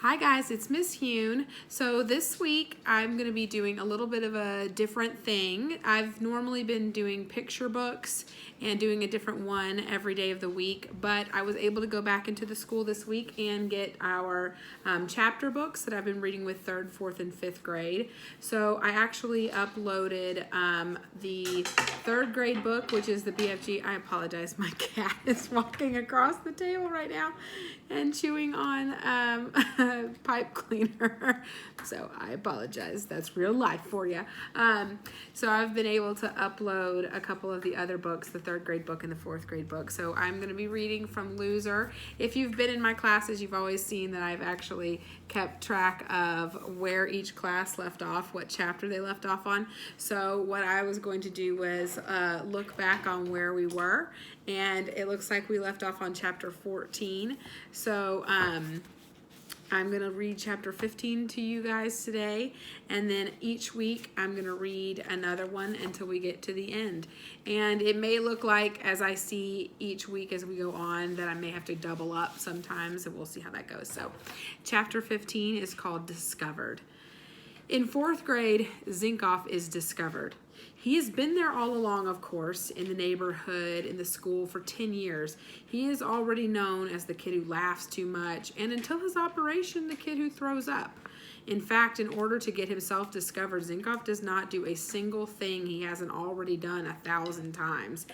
Hi guys, it's Miss Hune. So this week I'm going to be doing a little bit of a different thing. I've normally been doing picture books and doing a different one every day of the week, but I was able to go back into the school this week and get our chapter books that I've been reading with 3rd, 4th, and 5th grade. So I actually uploaded the 3rd grade book, which is the BFG. I apologize, my cat is walking across the table right now and chewing on pipe cleaner. So I apologize. That's real life for you. So I've been able to upload a couple of the other books, the 3rd grade book and the 4th grade book. So I'm going to be reading from Loser. If you've been in my classes, you've always seen that I've actually kept track of where each class left off, what chapter they left off on. So what I was going to do was look back on where we were, and it looks like we left off on chapter 14. So I'm going to read chapter 15 to you guys today, and then each week I'm going to read another one until we get to the end. And it may look like, as I see each week as we go on, that I may have to double up sometimes, and we'll see how that goes. So chapter 15 is called Discovered. In 4th grade, Zinkoff is discovered. He has been there all along, of course, in the neighborhood, in the school for 10 years. He is already known as the kid who laughs too much, and until his operation, the kid who throws up. In fact, in order to get himself discovered, Zinkoff does not do a single thing he hasn't already done 1,000 times.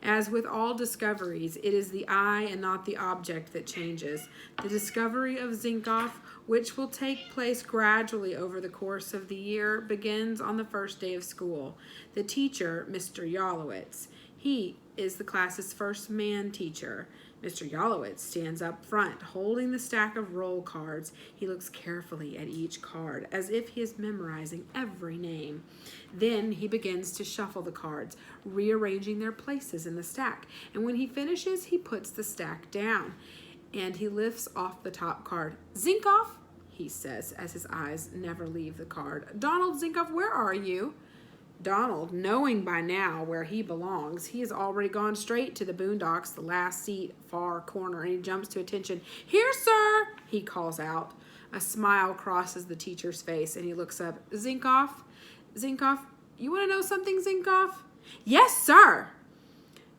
As with all discoveries, it is the eye and not the object that changes. The discovery of Zinkoff, which will take place gradually over the course of the year, begins on the first day of school. The teacher, Mr. Yalowitz. He is the class's first man teacher. Mr. Yalowitz stands up front, holding the stack of roll cards. He looks carefully at each card, as if he is memorizing every name. Then he begins to shuffle the cards, rearranging their places in the stack. And when he finishes, he puts the stack down, and he lifts off the top card. "Zinkoff," he says, as his eyes never leave the card. "Donald Zinkoff, where are you?" Donald, knowing by now where he belongs, he has already gone straight to the boondocks, the last seat, far corner, and he jumps to attention. "Here, sir," he calls out. A smile crosses the teacher's face, and he looks up. "Zinkoff? Zinkoff, you want to know something, Zinkoff?" "Yes, sir."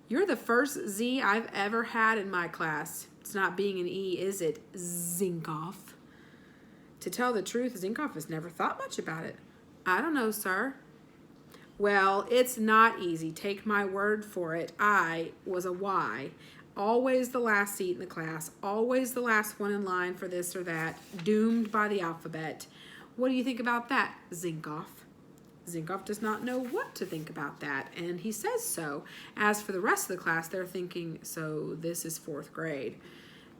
"You're the first Z I've ever had in my class. It's not being an E, is it, Zinkoff?" To tell the truth, Zinkoff has never thought much about it. "I don't know, sir." "Well, it's not easy. Take my word for it. I was a Y. Always the last seat in the class. Always the last one in line for this or that. Doomed by the alphabet. What do you think about that, Zinkoff?" Zinkoff does not know what to think about that, and he says so. As for the rest of the class, they're thinking, so this is 4th grade.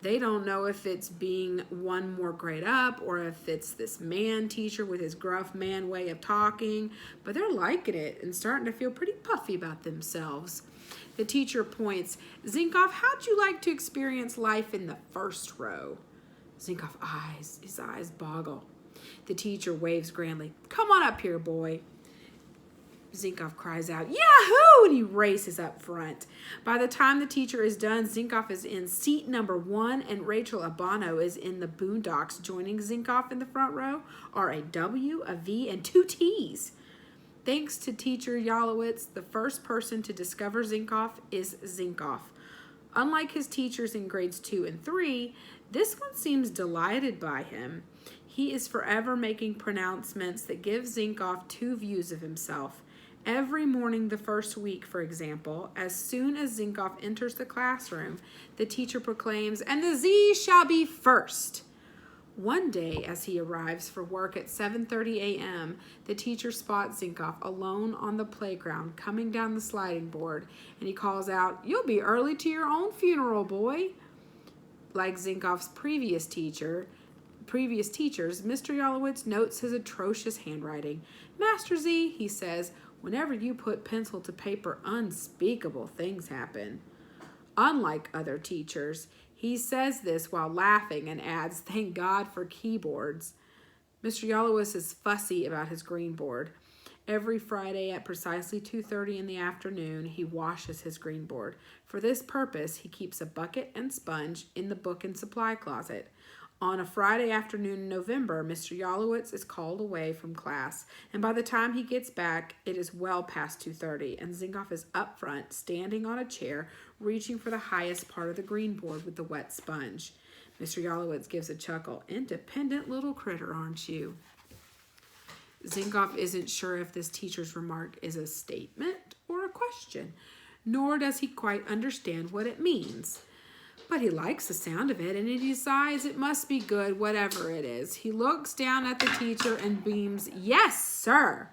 They don't know if it's being one more grade up or if it's this man teacher with his gruff man way of talking, but they're liking it and starting to feel pretty puffy about themselves. The teacher points. "Zinkoff, how'd you like to experience life in the 1st row?" Zinkoff his eyes boggle. The teacher waves grandly. "Come on up here, boy." Zinkoff cries out, "Yahoo!" and he races up front. By the time the teacher is done, Zinkoff is in seat number 1, and Rachel Abano is in the boondocks. Joining Zinkoff in the front row are a W, a V, and 2 T's. Thanks to teacher Yalowitz, the first person to discover Zinkoff is Zinkoff. Unlike his teachers in grades 2 and 3, this one seems delighted by him. He is forever making pronouncements that give Zinkoff 2 views of himself. Every morning the first week, for example, as soon as Zinkoff enters the classroom, the teacher proclaims, "And the Z shall be first." One day, as he arrives for work at 7:30 a.m., the teacher spots Zinkoff alone on the playground coming down the sliding board, and he calls out, "You'll be early to your own funeral, boy." Like Zinkoff's previous teachers, Mr. Yalowitz notes his atrocious handwriting. "Master Z," he says, "whenever you put pencil to paper, unspeakable things happen." Unlike other teachers, he says this while laughing and adds, "Thank God for keyboards." Mr. Yalowitz is fussy about his green board. Every Friday at precisely 2:30 in the afternoon, he washes his green board. For this purpose, he keeps a bucket and sponge in the book and supply closet. On a Friday afternoon in November, Mr. Yalowitz is called away from class, and by the time he gets back, it is well past 2:30, and Zinkoff is up front, standing on a chair, reaching for the highest part of the green board with the wet sponge. Mr. Yalowitz gives a chuckle. Independent little critter, aren't you? Zinkoff isn't sure if this teacher's remark is a statement or a question, nor does he quite understand what it means. But he likes the sound of it, and he decides it must be good, whatever it is. He looks down at the teacher and beams, "Yes, sir."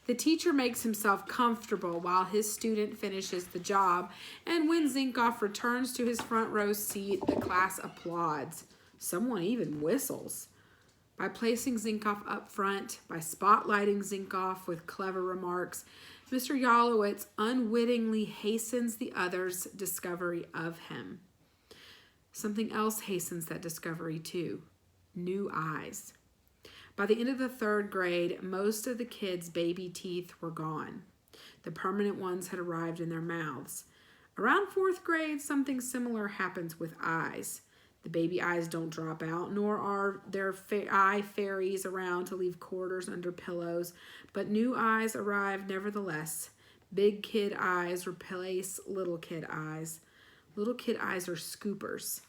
The teacher makes himself comfortable while his student finishes the job, and when Zinkoff returns to his front row seat, the class applauds. Someone even whistles. By placing Zinkoff up front, by spotlighting Zinkoff with clever remarks, Mr. Yalowitz unwittingly hastens the others' discovery of him. Something else hastens that discovery too: new eyes. By the end of the 3rd grade, most of the kids' baby teeth were gone. The permanent ones had arrived in their mouths. Around 4th grade, something similar happens with eyes. The baby eyes don't drop out, nor are there eye fairies around to leave quarters under pillows, but new eyes arrive nevertheless. Big kid eyes replace little kid eyes. Little kid eyes are scoopers.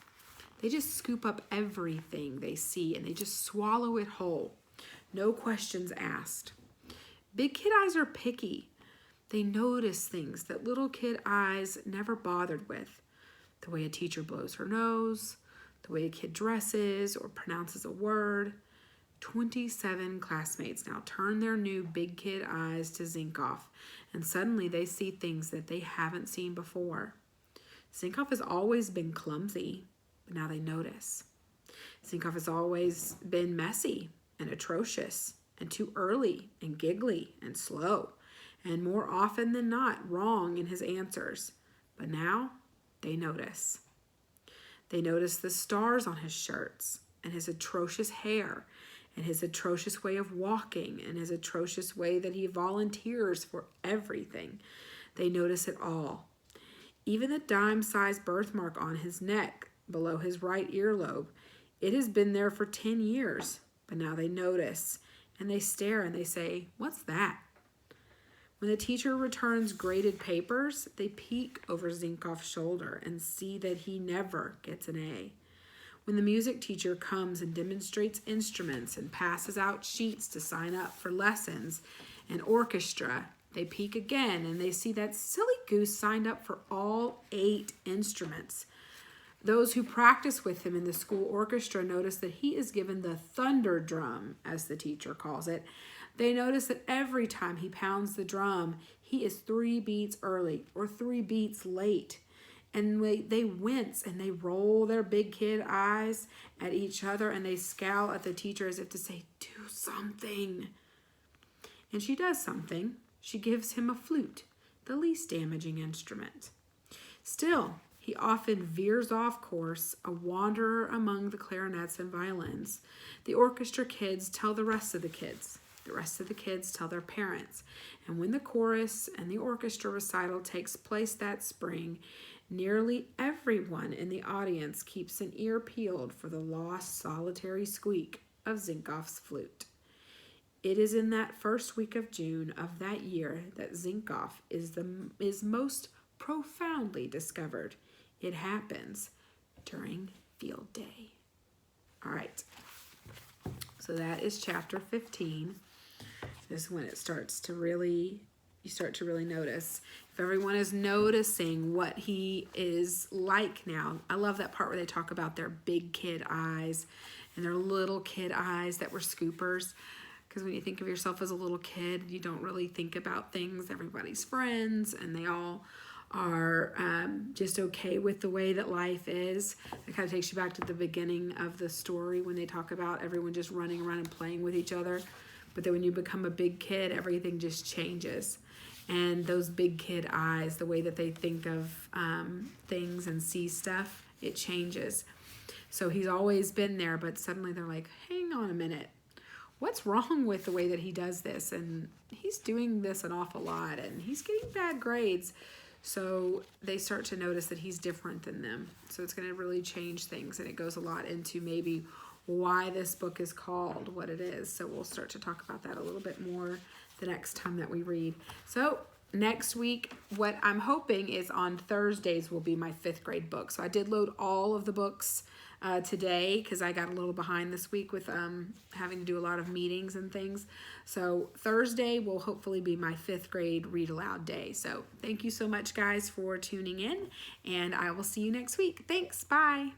They just scoop up everything they see and they just swallow it whole. No questions asked. Big kid eyes are picky. They notice things that little kid eyes never bothered with. The way a teacher blows her nose, the way a kid dresses or pronounces a word. 27 classmates now turn their new big kid eyes to Zinkoff, and suddenly they see things that they haven't seen before. Zinkoff has always been clumsy, but now they notice. Zinkoff has always been messy and atrocious and too early and giggly and slow and more often than not wrong in his answers. But now they notice. They notice the stars on his shirts and his atrocious hair and his atrocious way of walking and his atrocious way that he volunteers for everything. They notice it all. Even the dime-sized birthmark on his neck below his right earlobe. It has been there for 10 years, but now they notice and they stare and they say, "What's that?" When the teacher returns graded papers, they peek over Zinkoff's shoulder and see that he never gets an A. When the music teacher comes and demonstrates instruments and passes out sheets to sign up for lessons and orchestra, they peek again and they see that silly goose signed up for all 8 instruments. Those who practice with him in the school orchestra notice that he is given the thunder drum, as the teacher calls it. They notice that every time he pounds the drum, he is 3 beats early or 3 beats late. And they wince and they roll their big kid eyes at each other and they scowl at the teacher as if to say, "Do something." And she does something. She gives him a flute, the least damaging instrument. Still, he often veers off course, a wanderer among the clarinets and violins. The orchestra kids tell the rest of the kids. The rest of the kids tell their parents. And when the chorus and the orchestra recital takes place that spring, nearly everyone in the audience keeps an ear peeled for the lost solitary squeak of Zinkoff's flute. It is in that first week of June of that year that Zinkoff is most profoundly discovered. It happens during field day. All right. So that is chapter 15. This is when it starts to really, you start to really notice. If everyone is noticing what he is like now. I love that part where they talk about their big kid eyes and their little kid eyes that were scoopers. Because when you think of yourself as a little kid, you don't really think about things. Everybody's friends and they all are just okay with the way that life is. It kind of takes you back to the beginning of the story when they talk about everyone just running around and playing with each other. But then when you become a big kid, everything just changes. And those big kid eyes, the way that they think of things and see stuff, it changes. So he's always been there, but suddenly they're like, hang on a minute. What's wrong with the way that he does this? And he's doing this an awful lot, and he's getting bad grades. So they start to notice that he's different than them. So it's going to really change things, and it goes a lot into maybe why this book is called what it is. So we'll start to talk about that a little bit more the next time that we read. So next week, what I'm hoping is on Thursdays will be my 5th grade book. So I did load all of the books today because I got a little behind this week with having to do a lot of meetings and things. So Thursday will hopefully be my 5th grade read aloud day. So thank you so much, guys, for tuning in, and I will see you next week. Thanks. Bye.